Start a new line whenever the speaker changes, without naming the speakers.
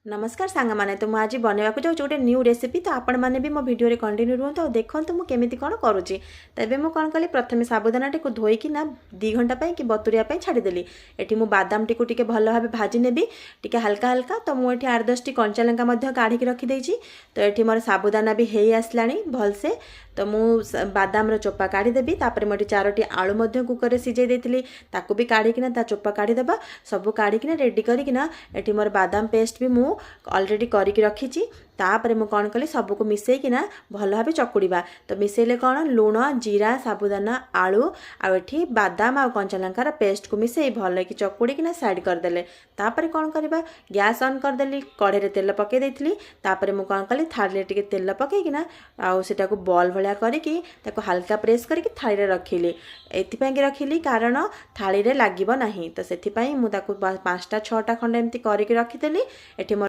नमस्कार सांग मैंने तो मुझे आज बनवाक जाऊँ गोटे न्यू रेसिपी तो आपण मैंने भी मो भिडियो कंटिन्यू रुहतु और देखूँ मुझे केमी कौन करुच्ची तेज मुझे कौन कली प्रथम साबुदाना टी धोईकी ना 2 घंटा कि बतुरिया छाड़देली एटी मु बादाम टी को भल भाव भाजी नेबी टी हल्का हल्का तो मुझे 8-10 टी कंचा लंका काढ़ी रखिदेची तो ये मोर साबुदाना भी हो आसला भलसे तो मु बादाम चोपा काढ़ीदेवी तापर मुझे 4टी आलू कुकर सिझे देती ताकू भी काढ़ीकिना ता चोपा काढ़ीदेवा सब काढ़ीकिना रेडी करिकिना एटी मोर बादाम पेस्ट भी मु ऑलरेडी करके रखी तापर मु कौन कली सबको मिसेकिना भल भाव चकुड़ा तो मिसेले कौन लुण जीरा साबुदाना आलू आठी बादाम आ कंचा लंकार पेस्ट को मिसे भल कि चकुड़ीकिना साइड करदेले तापर कौन करवा गैस ऑन करदेली कढ़े तेल पकई देती तापर मु कौन कली थाली टे तेल पकईकिना आटा को बॉल भाया करिकी हल्का प्रेस करके थाली रे रखिली एथिपाई कि रखिली कारण थाली रे लागिबो नाही तो सेथिपाई मु ताको 5टा 6टा खंड एमती करके रखिदेली एठी